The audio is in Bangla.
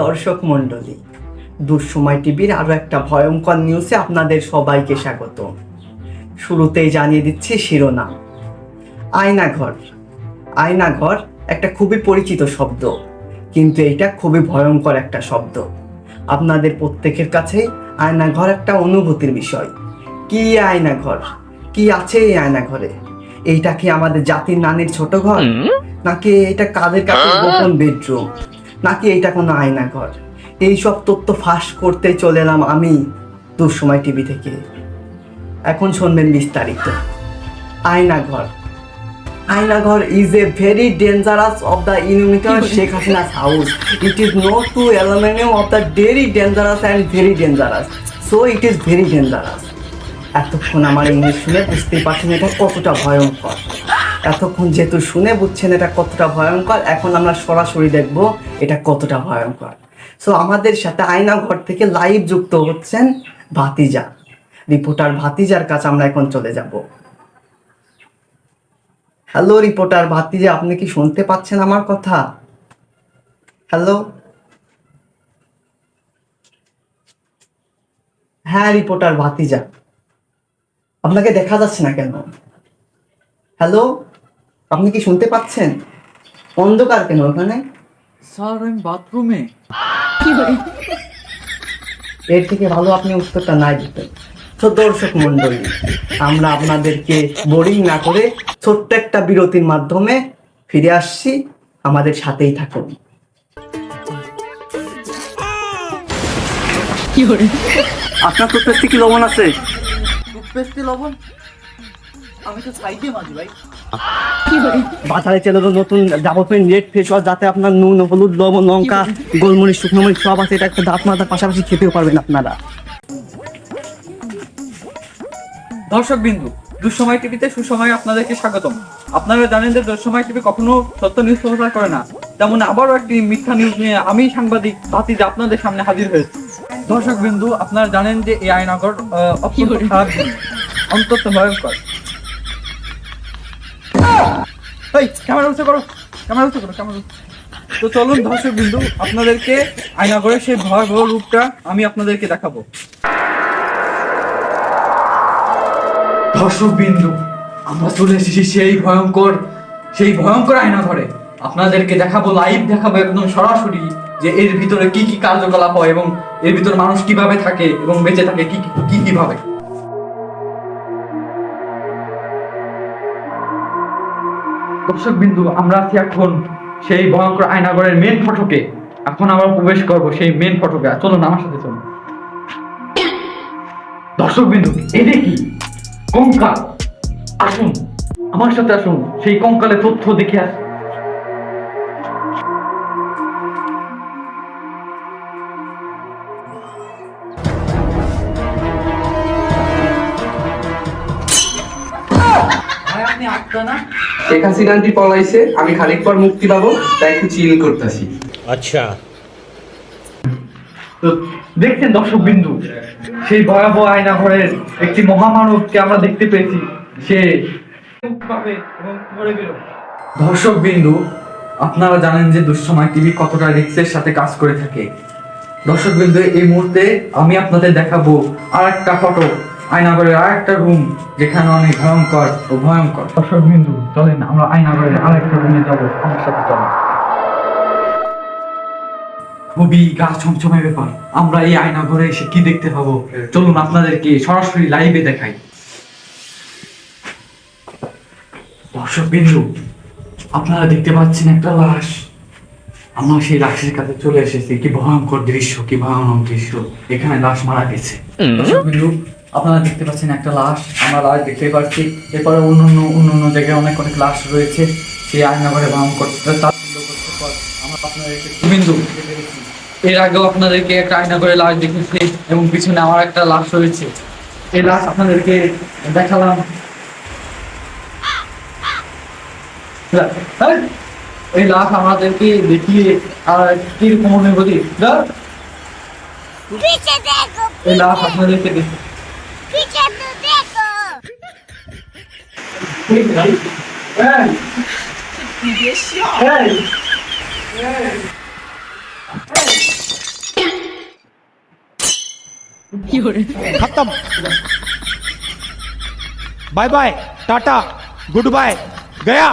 দর্শক মণ্ডলী, দুঃসময় টিভির আরও একটা ভয়ঙ্কর নিউজে আপনাদের সবাইকে স্বাগত। শুরুতেই জানিয়ে দিচ্ছি শিরোনাম। আয়নাঘর। আয়নাঘর একটা খুবই পরিচিত শব্দ, কিন্তু এইটা খুবই ভয়ঙ্কর একটা শব্দ। আপনাদের প্রত্যেকের কাছেই আয়নাঘর একটা অনুভূতির বিষয়। কি আয়নাঘর? কি আছে এই আয়নাঘরে? এইটা কি আমাদের জাতির নানির ছোট ঘর, নাকি এটা কাদের কাছের গোপন বেডরুম, নাকি এইটা কোনো আয়নাঘর? এইসব তথ্য ফাঁস করতে চলে এলাম আমি দুঃসময় টিভি থেকে। এখন শুনবেন বিস্তারিত। Aynaghor. Aynaghor is a very dangerous of the inhuman Sheikh Hasina's house. It is not to aluminium of the very dangerous and very dangerous. So it is very dangerous. এতক্ষণ আমার ইংলিশ শুনে বুঝতেই পারছেন এটা কতটা ভয়ঙ্কর। এতক্ষণ যেহেতু শুনে বুঝছেন এটা কতটা ভয়ঙ্কর, এখন আমরা সরাসরি দেখব এটা কতটা ভয়ঙ্কর। সো আমাদের সাথে আয়নাঘর থেকে লাইভ যুক্ত হচ্ছেন ভাতিজা, রিপোর্টার ভাতিজার কাছে আমরা এখন চলে যাব। হ্যালো রিপোর্টার ভাতিজা, আপনি কি শুনতে পাচ্ছেন আমার কথা? হ্যালো। হ্যাঁ রিপোর্টার ভাতিজা, আপনাকে দেখা যাচ্ছে না কেন? হ্যালো, আপনি কি শুনতে পাচ্ছেন? অন্ধকার কেন ওখানে? স্যার আমি বাথরুমে। এর থেকে ভালো আপনি উত্তরটা নাই দিতেন। তো দর্শক মণ্ডলী, আমরা আপনাদেরকে বোরিং না করে ছোট্ট একটা বিরতির মাধ্যমে ফিরে আসছি, আমাদের সাথেই থাকুন। আপনার টুথপেস্টে কি লবণ আছে? টুথপেস্টে লবণ? আমি তো সাইডে মাঝি ভাই। বাজারে চলে তো নতুন যাবতীয় রেড ফেস ওয়াশ, যাতে আপনার নুন, হলুদ, লবণ, লঙ্কা, গোলমরিচ, শুকনো মরিচ সব আছে। এটা একটা দাঁত মাথার পাশাপাশি খেতেও পারবেন আপনারা। দর্শক বিন্দু, দুঃসময় টিভিতে সুসময়ে আপনাদেরকে স্বাগতম। আপনারা জানেন যে দুঃসময় টিভি কখনো সত্য নিউজ প্রচার করে না, তেমন আবারও একটি মিথ্যা নিউজ নিয়ে আমি সাংবাদিক ভাতিজা আপনাদের সামনে হাজির হয়েছি। দর্শক বিন্দু, আপনারা জানেন যে এই আয়নাঘর অত্যন্ত খারাপ জিনিস, অন্তত ভয়ঙ্কর। এই ক্যামেরা উঁচু করো, ক্যামেরা উঁচু করো, ক্যামেরা। তো চলুন দর্শক বিন্দু, আপনাদেরকে আয়নাঘরের সেই ভয়াবহ রূপটা আমি আপনাদেরকে দেখাবো। দর্শক বিন্দু, আমরা চলে এসেছি সেই ভয়ঙ্কর আয়নাঘরে। আপনাদেরকে দেখাবো, লাইভ দেখাবো, একদম সরাসরি যে এর ভিতরে কি কি কার্যকলাপ হয় এবং এর ভিতরে মানুষ কিভাবে থাকে এবং বেঁচে থাকে কিভাবে। দর্শক বিন্দু, আমরা আছি এখন সেই ভয়ঙ্কর আয়নাঘরের মেন ফটকে। এখন আমরা প্রবেশ করবো সেই মেন ফটকে। চলুন আমার সাথে চলুন। দর্শক বিন্দু, এটা কি কঙ্কাল? আসুন আমার সাথে, আসুন সেই কঙ্কালের তথ্য দেখে আসুন। আপনি আসতো না? শেখ হাসিনা আন্টি পলাইছে, আমি খানিক পর মুক্তি পাবো, তাই একটু চিল করতেছি। আচ্ছা, তো দেখছেন দর্শক বিন্দু, সেই ভয়াবহ আয়নাঘরের একটি মহামানবকে আমরা দেখতে পেয়েছি। সে দর্শক বিন্দু, আপনারা জানেন যে দুঃসময় টিভি কতটা রিস্কের সাথে কাজ করে থাকে। দর্শক বিন্দু, এই মুহূর্তে আমি আপনাদের দেখাবো আর একটা ফটো, আয়নাঘরের আর একটা রুম, যেখানে অনেক ভয়ঙ্কর। দর্শক বিন্দু, চলেন আমরা আয়নাঘরের আর একটা রুমে যাবো, আমার সাথে চলেন। খুবই গা ছমছমে ব্যাপার। আমরা এই আয়নাঘরে এসে কি দেখতে পাবো, চলুন আপনাদেরকে সরাসরি লাইভে দেখাই। দর্শক বিন্দু, আপনারা দেখতে পাচ্ছেন একটা লাশ। আমরা সেই লাশের কাছে চলে এসেছি। কি ভয়ঙ্কর দৃশ্য, কি ভয়ানক দৃশ্য! এখানে লাশ মারা গেছে। দর্শক বিন্দু, আপনারা দেখতে পাচ্ছেন একটা লাশ, আমরা লাশ দেখতে পাচ্ছি। এরপরে অন্য জায়গায় অনেক লাশ রয়েছে। সেই আয়নাঘরে ভয়ঙ্কর আমরা আপনাদেরকে বিন্দু, এর আগেও আপনাদেরকে একটা আয়নাঘরে লাশ দেখেছি এবং পিছনে আমার একটা লাশ রয়েছে। এই লাশ আপনাদেরকে দেখালাম। এই লাশ আমাদেরকে দেখিয়ে আর কিরকম অনুভূতি, এই লাশ আপনাদেরকে দেখি। Hey! खत्म bye bye tata goodbye गया